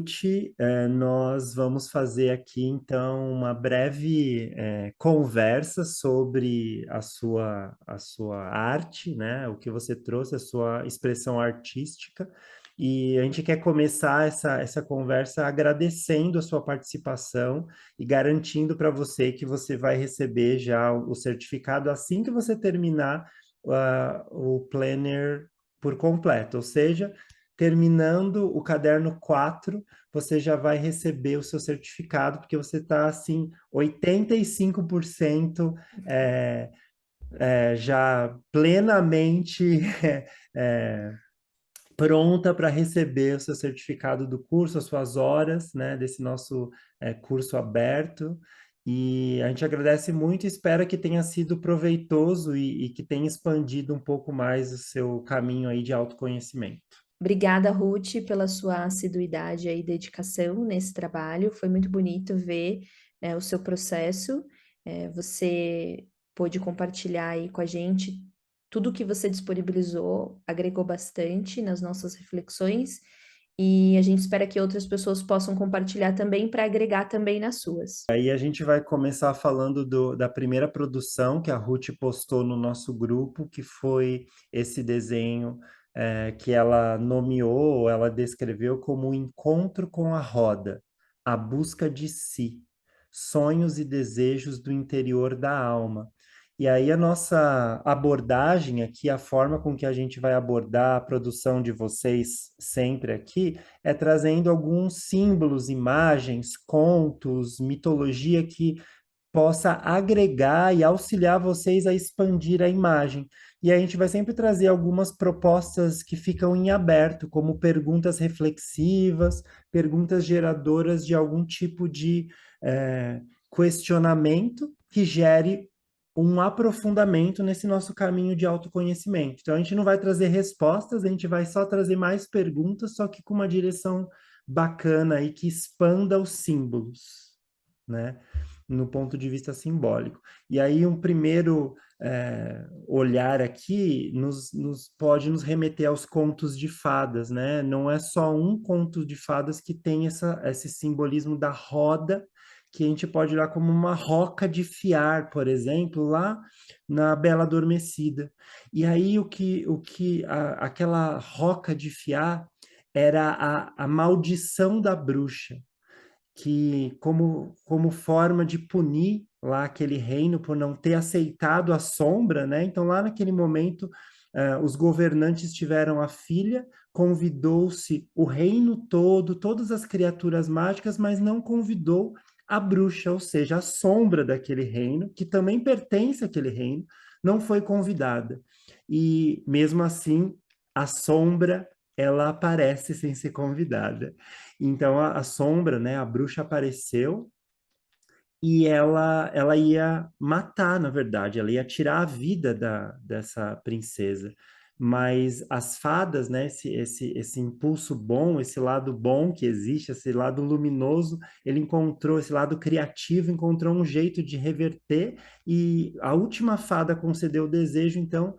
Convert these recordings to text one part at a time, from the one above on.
Ruth, nós vamos fazer aqui então uma breve conversa sobre a sua arte, né? O que você trouxe, a sua expressão artística. E a gente quer começar essa conversa agradecendo a sua participação e garantindo para você que você vai receber já o certificado assim que você terminar o planner por completo, ou seja, terminando o caderno 4, você já vai receber o seu certificado, porque você está, assim, 85% é, já plenamente é, pronta para receber o seu certificado do curso, as suas horas, né, desse nosso curso aberto. E a gente agradece muito e espera que tenha sido proveitoso e que tenha expandido um pouco mais o seu caminho aí de autoconhecimento. Obrigada, Ruth, pela sua assiduidade e dedicação nesse trabalho. Foi muito bonito ver, o seu processo. Você pôde compartilhar aí com a gente tudo que você disponibilizou, agregou bastante nas nossas reflexões, e a gente espera que outras pessoas possam compartilhar também para agregar também nas suas. Aí a gente vai começar falando da primeira produção que a Ruth postou no nosso grupo, que foi esse desenho que ela nomeou, ela descreveu como o encontro com a roda, a busca de si, sonhos e desejos do interior da alma. E aí a nossa abordagem aqui, a forma com que a gente vai abordar a produção de vocês sempre aqui, é trazendo alguns símbolos, imagens, contos, mitologia que possa agregar e auxiliar vocês a expandir a imagem. E a gente vai sempre trazer algumas propostas que ficam em aberto, como perguntas reflexivas, perguntas geradoras de algum tipo de questionamento que gere um aprofundamento nesse nosso caminho de autoconhecimento. Então, a gente não vai trazer respostas, a gente vai só trazer mais perguntas, só que com uma direção bacana e que expanda os símbolos, né? No ponto de vista simbólico. E aí, um primeiro olhar aqui pode nos remeter aos contos de fadas, né? Não é só um conto de fadas que tem esse simbolismo da roda, que a gente pode olhar como uma roca de fiar, por exemplo, lá na Bela Adormecida. E aí aquela roca de fiar era a maldição da bruxa, que como forma de punir lá aquele reino por não ter aceitado a sombra, né? Então lá naquele momento os governantes tiveram a filha, convidou-se o reino todo, todas as criaturas mágicas, mas não convidou a bruxa, ou seja, a sombra daquele reino, que também pertence àquele reino, não foi convidada. E mesmo assim, a sombra ela aparece sem ser convidada. Então a sombra, né, a bruxa apareceu e ela ia matar, na verdade, ela ia tirar a vida dessa princesa. Mas as fadas, né, esse impulso bom, esse lado bom que existe, esse lado luminoso, ele encontrou, esse lado criativo, encontrou um jeito de reverter, e a última fada concedeu o desejo, então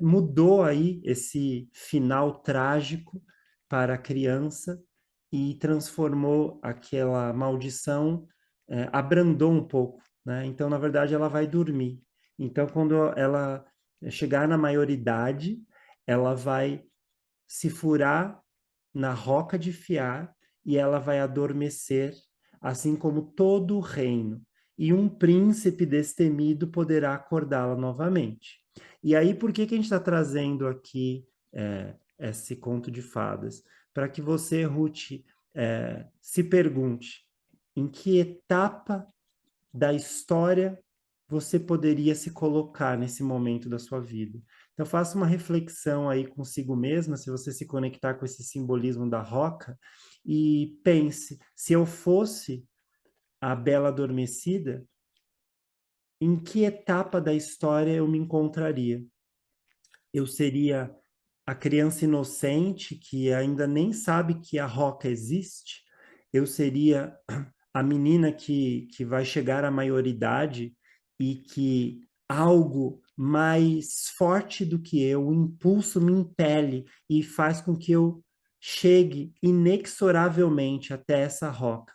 mudou aí esse final trágico para a criança e transformou aquela maldição, abrandou um pouco, né? Então, na verdade, ela vai dormir. Então, quando ela chegar na maioridade, ela vai se furar na roca de fiar e ela vai adormecer, assim como todo o reino. E um príncipe destemido poderá acordá-la novamente. E aí, por que que a gente está trazendo aqui esse conto de fadas? Para que você, Ruth, se pergunte em que etapa da história você poderia se colocar nesse momento da sua vida. Então, faça uma reflexão aí consigo mesma, se você se conectar com esse simbolismo da roca, e pense: se eu fosse a Bela Adormecida, em que etapa da história eu me encontraria? Eu seria a criança inocente que ainda nem sabe que a roca existe? Eu seria a menina que vai chegar à maioridade e que algo mais forte do que eu, o impulso me impele e faz com que eu chegue inexoravelmente até essa roca.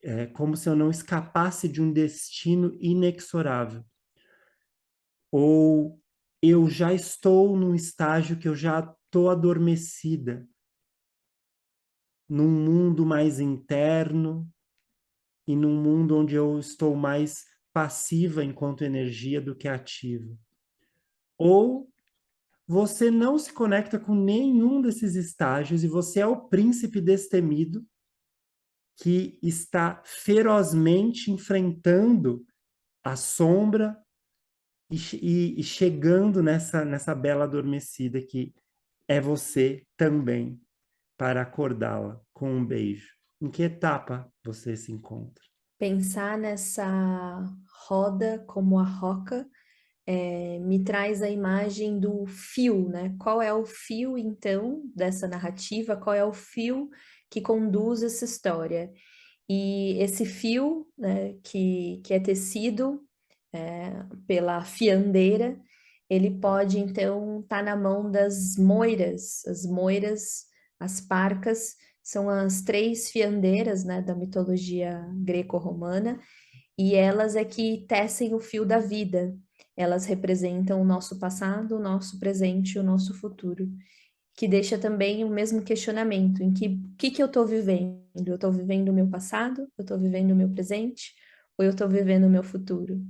É como se eu não escapasse de um destino inexorável. Ou eu já estou num estágio que eu já estou adormecida, num mundo mais interno e num mundo onde eu estou mais passiva enquanto energia do que ativa. Ou você não se conecta com nenhum desses estágios e você é o príncipe destemido que está ferozmente enfrentando a sombra e chegando nessa bela adormecida que é você também, para acordá-la com um beijo. Em que etapa você se encontra? Pensar nessa roda como a roca me traz a imagem do fio, né? Qual é o fio, então, dessa narrativa? Qual é o fio que conduz essa história? E esse fio, né, que é tecido pela fiandeira, ele pode, então, estar na mão das moiras. As moiras, as parcas, são as três fiandeiras, né, da mitologia greco-romana, e elas é que tecem o fio da vida. Elas representam o nosso passado, o nosso presente e o nosso futuro. Que deixa também o mesmo questionamento, em que eu estou vivendo? Eu estou vivendo o meu passado? Eu estou vivendo o meu presente? Ou eu estou vivendo o meu futuro?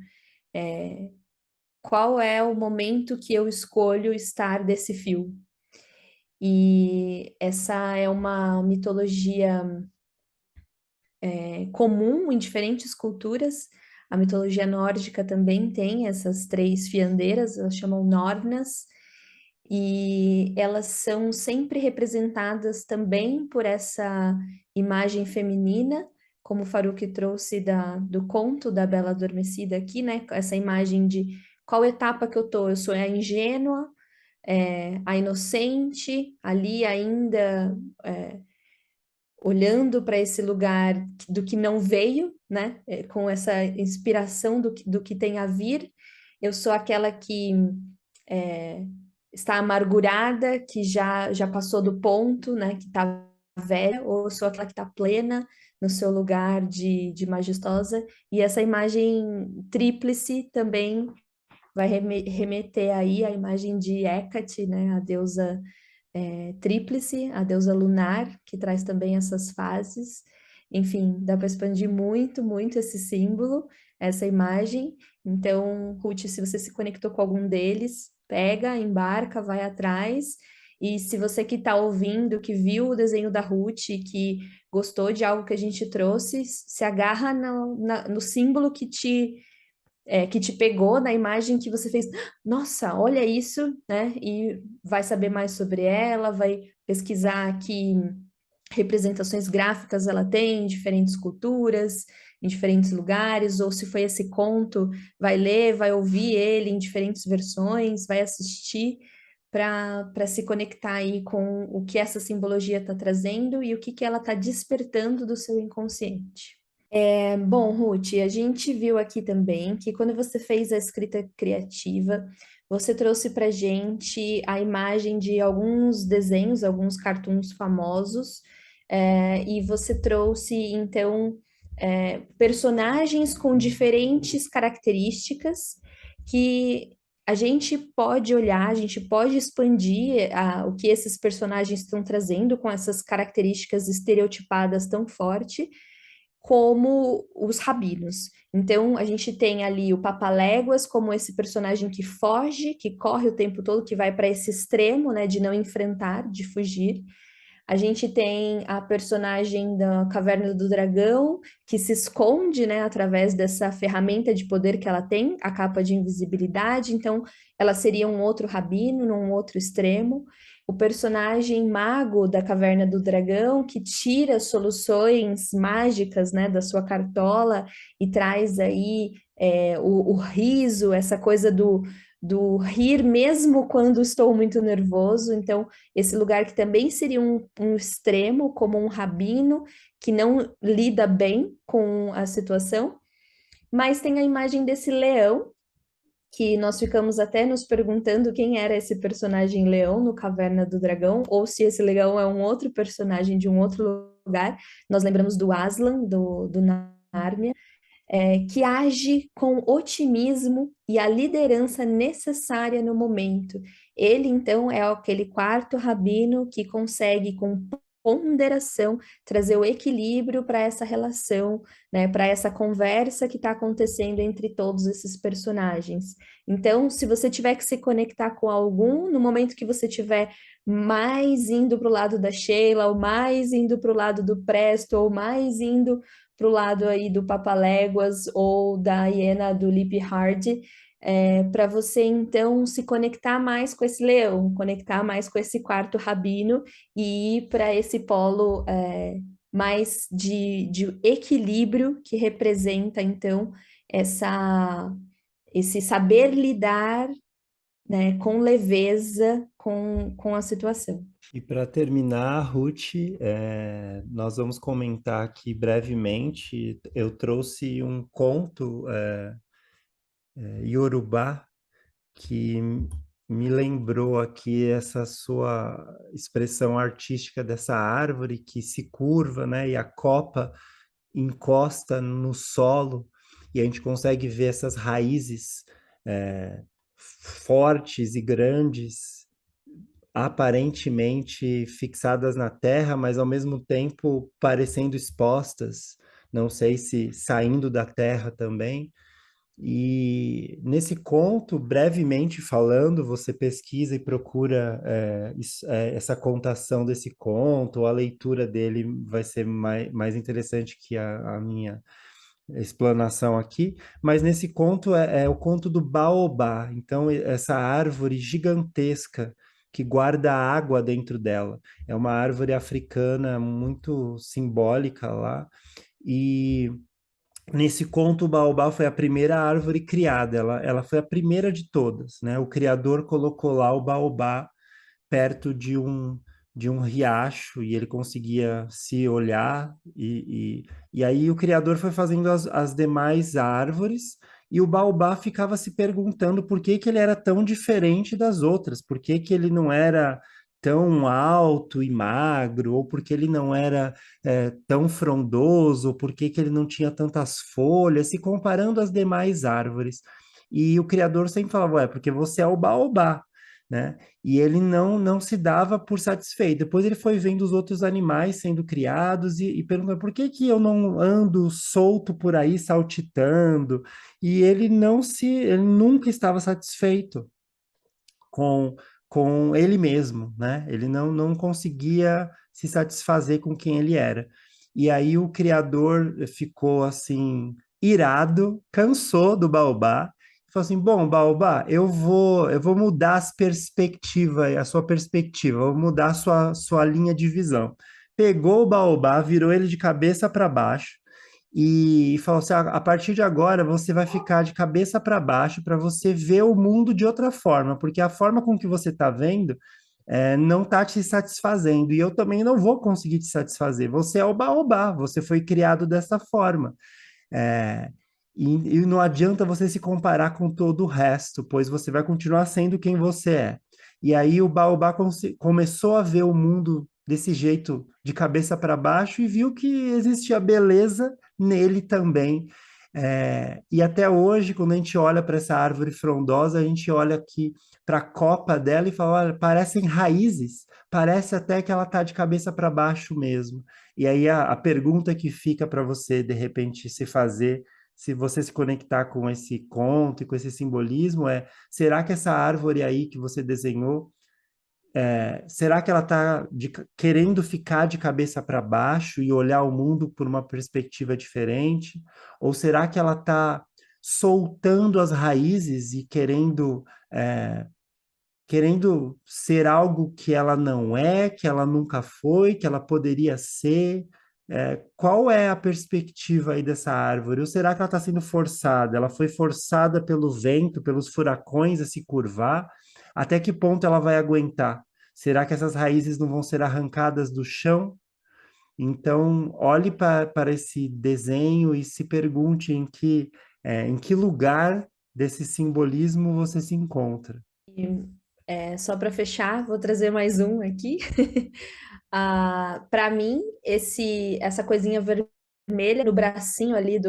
Qual é o momento que eu escolho estar desse fio? E essa é uma mitologia comum em diferentes culturas. A mitologia nórdica também tem essas três fiandeiras, elas chamam Nornas, e elas são sempre representadas também por essa imagem feminina, como o Faruk trouxe do conto da Bela Adormecida aqui, né? Essa imagem de qual etapa que eu tô, eu sou a ingênua, a inocente, ali ainda olhando para esse lugar do que não veio, né? Com essa inspiração do que tem a vir. Eu sou aquela que é, está amargurada, que já passou do ponto, né? Que está velha, ou eu sou aquela que está plena no seu lugar de majestosa. E essa imagem tríplice também vai remeter aí à imagem de Hecate, né? A deusa tríplice, a deusa lunar, que traz também essas fases. Enfim, dá para expandir muito, muito esse símbolo, essa imagem. Então, Ruth, se você se conectou com algum deles, pega, embarca, vai atrás. E se você que está ouvindo, que viu o desenho da Ruth, que gostou de algo que a gente trouxe, se agarra no símbolo que te pegou na imagem que você fez, nossa, olha isso, né? E vai saber mais sobre ela, vai pesquisar que representações gráficas ela tem em diferentes culturas, em diferentes lugares, ou se foi esse conto, vai ler, vai ouvir ele em diferentes versões, vai assistir para se conectar aí com o que essa simbologia está trazendo e o que ela está despertando do seu inconsciente. Bom, Ruth, a gente viu aqui também que quando você fez a escrita criativa, você trouxe para gente a imagem de alguns desenhos, alguns cartoons famosos, e você trouxe, então, personagens com diferentes características que a gente pode olhar, a gente pode expandir o que esses personagens estão trazendo com essas características estereotipadas tão forte como os rabinos. Então, a gente tem ali o Papaléguas como esse personagem que foge, que corre o tempo todo, que vai para esse extremo, né, de não enfrentar, de fugir. A gente tem a personagem da Caverna do Dragão, que se esconde, né, através dessa ferramenta de poder que ela tem, a capa de invisibilidade. Então, ela seria um outro rabino, num outro extremo. O personagem mago da Caverna do Dragão, que tira soluções mágicas, né, da sua cartola e traz aí o riso, essa coisa do rir mesmo quando estou muito nervoso. Então, esse lugar que também seria um extremo, como um rabino que não lida bem com a situação, mas tem a imagem desse leão que nós ficamos até nos perguntando quem era esse personagem leão no Caverna do Dragão, ou se esse leão é um outro personagem de um outro lugar. Nós lembramos do Aslan, do Nárnia, que age com otimismo e a liderança necessária no momento. Ele, então, é aquele quarto rabino que consegue, com ponderação, trazer o equilíbrio para essa relação, né, para essa conversa que está acontecendo entre todos esses personagens. Então, se você tiver que se conectar com algum, no momento que você tiver mais indo para o lado da Sheila, ou mais indo para o lado do Presto, ou mais indo para o lado aí do Papaléguas ou da hiena do Lip Hard, para você então se conectar mais com esse leão, conectar mais com esse quarto rabino e ir para esse polo mais de equilíbrio que representa então esse saber lidar, né, com leveza com a situação. E para terminar, Ruth, nós vamos comentar aqui brevemente. Eu trouxe um conto iorubá que me lembrou aqui essa sua expressão artística dessa árvore que se curva, né? E a copa encosta no solo e a gente consegue ver essas raízes fortes e grandes, aparentemente fixadas na terra, mas ao mesmo tempo parecendo expostas, não sei se saindo da terra também. E nesse conto, brevemente falando, você pesquisa e procura essa contação desse conto, a leitura dele vai ser mais interessante que a minha explanação aqui, mas nesse conto é o conto do baobá, então essa árvore gigantesca que guarda água dentro dela. É uma árvore africana muito simbólica lá, e nesse conto, o baobá foi a primeira árvore criada, ela foi a primeira de todas, né? O criador colocou lá o baobá perto de um riacho e ele conseguia se olhar, e aí o criador foi fazendo as demais árvores. E o baobá ficava se perguntando por que que ele era tão diferente das outras, por que que ele não era tão alto e magro, ou por que ele não era tão frondoso, ou por que que ele não tinha tantas folhas, se comparando às demais árvores. E o criador sempre falava, ué, porque você é o baobá, né? E ele não se dava por satisfeito. Depois ele foi vendo os outros animais sendo criados e perguntando por que que eu não ando solto por aí saltitando? E ele nunca estava satisfeito com, com ele mesmo, né? Ele não conseguia se satisfazer com quem ele era. E aí o criador ficou assim irado, cansou do baobá, e falou assim: "Bom, baobá, eu vou mudar a sua perspectiva, eu vou mudar a sua linha de visão." Pegou o baobá, virou ele de cabeça para baixo e falou assim: a partir de agora você vai ficar de cabeça para baixo para você ver o mundo de outra forma, porque a forma com que você está vendo não está te satisfazendo, e eu também não vou conseguir te satisfazer. Você é o baobá, você foi criado dessa forma. É, e não adianta você se comparar com todo o resto, pois você vai continuar sendo quem você é. E aí o Baobá começou a ver o mundo desse jeito, de cabeça para baixo, e viu que existia beleza nele também. E até hoje, quando a gente olha para essa árvore frondosa, a gente olha aqui para a copa dela e fala: olha, parecem raízes, parece até que ela está de cabeça para baixo mesmo. E aí a pergunta que fica para você, de repente, se fazer, se você se conectar com esse conto e com esse simbolismo, será que essa árvore aí que você desenhou, será que ela está querendo ficar de cabeça para baixo e olhar o mundo por uma perspectiva diferente? Ou será que ela está soltando as raízes e querendo ser algo que ela não é, que ela nunca foi, que ela poderia ser? Qual é a perspectiva aí dessa árvore? Ou será que ela está sendo forçada? Ela foi forçada pelo vento, pelos furacões a se curvar? Até que ponto ela vai aguentar? Será que essas raízes não vão ser arrancadas do chão? Então, olhe para esse desenho e se pergunte em que lugar desse simbolismo você se encontra? E, só para fechar, vou trazer mais um aqui. Para mim, essa coisinha vermelha no bracinho ali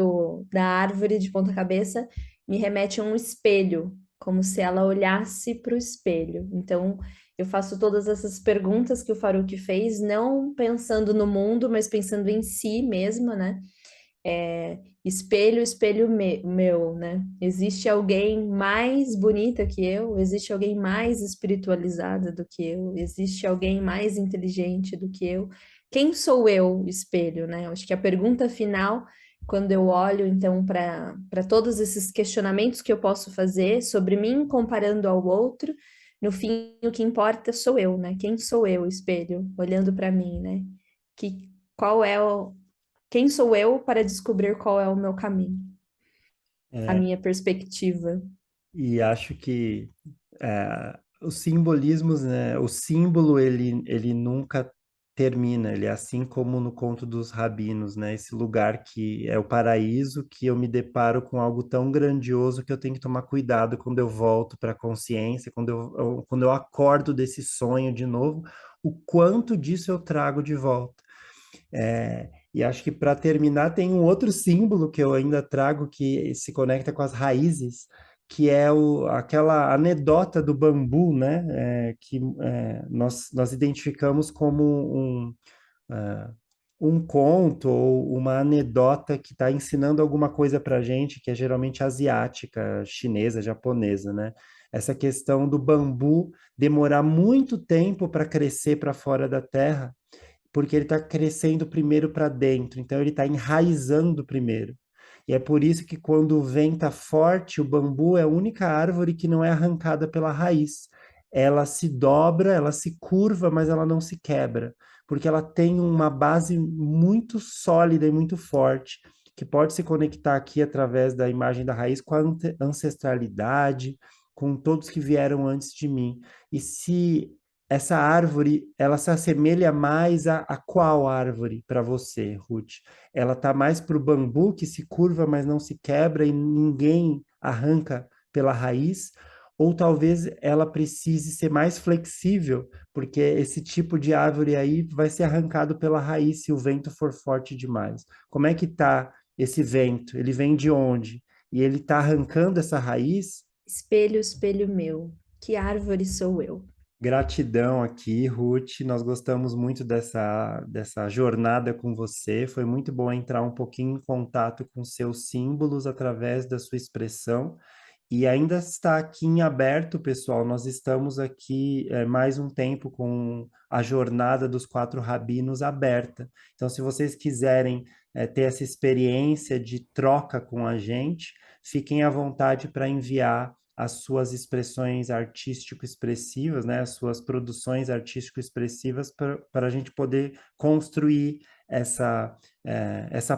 da árvore de ponta cabeça me remete a um espelho, como se ela olhasse para o espelho. Então, eu faço todas essas perguntas que o Faruk fez, não pensando no mundo, mas pensando em si mesma, né? Espelho, espelho meu, né? Existe alguém mais bonita que eu? Existe alguém mais espiritualizada do que eu? Existe alguém mais inteligente do que eu? Quem sou eu, espelho, né? Acho que a pergunta final, quando eu olho então para todos esses questionamentos que eu posso fazer sobre mim comparando ao outro, no fim o que importa sou eu, né? Quem sou eu, espelho, olhando para mim, né? Que qual é o quem sou eu para descobrir qual é o meu caminho, a É, minha perspectiva? e acho que os simbolismos, né? O símbolo ele nunca termina. Ele é assim como no conto dos rabinos, né? Esse lugar que é o paraíso, que eu me deparo com algo tão grandioso que eu tenho que tomar cuidado quando eu volto para a consciência, quando eu acordo desse sonho de novo, o quanto disso eu trago de volta. E acho que para terminar tem um outro símbolo que eu ainda trago que se conecta com as raízes, que é aquela anedota do bambu, né? Nós identificamos como ah, um conto ou uma anedota que está ensinando alguma coisa para a gente, que é geralmente asiática, chinesa, japonesa, né? Essa questão do bambu demorar muito tempo para crescer para fora da terra porque ele está crescendo primeiro para dentro, então ele está enraizando primeiro. E é por isso que quando o vento está forte, o bambu é a única árvore que não é arrancada pela raiz. Ela se dobra, ela se curva, mas ela não se quebra, porque ela tem uma base muito sólida e muito forte, que pode se conectar aqui através da imagem da raiz com a ancestralidade, com todos que vieram antes de mim. E se essa árvore, ela se assemelha mais a qual árvore para você, Ruth? Ela está mais para o bambu que se curva, mas não se quebra e ninguém arranca pela raiz? Ou talvez ela precise ser mais flexível, porque esse tipo de árvore aí vai ser arrancado pela raiz se o vento for forte demais. Como é que está esse vento? Ele vem de onde? E ele está arrancando essa raiz. Espelho, espelho meu, que árvore sou eu? Gratidão aqui, Ruth. Nós gostamos muito dessa jornada com você. Foi muito bom entrar um pouquinho em contato com seus símbolos através da sua expressão. E ainda está aqui em aberto, pessoal. Nós estamos aqui mais um tempo com a jornada dos quatro rabinos aberta. Então, se vocês quiserem ter essa experiência de troca com a gente, fiquem à vontade para enviar as suas expressões artístico-expressivas, né, as suas produções artístico-expressivas para a gente poder construir essa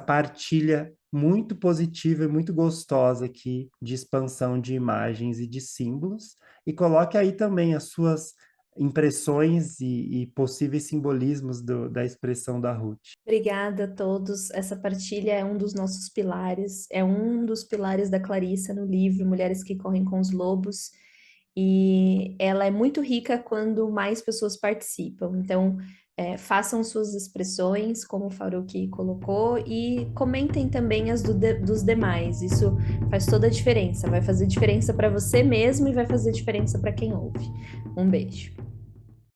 partilha muito positiva e muito gostosa aqui de expansão de imagens e de símbolos. E coloque aí também as suas impressões e possíveis simbolismos da expressão da Ruth. Obrigada a todos. Essa partilha é um dos nossos pilares, é um dos pilares da Clarissa no livro Mulheres que Correm com os Lobos. E ela é muito rica quando mais pessoas participam. Então, façam suas expressões, como o Faruk colocou, e comentem também as dos demais. Isso faz toda a diferença. Vai fazer diferença para você mesmo e vai fazer diferença para quem ouve. Um beijo.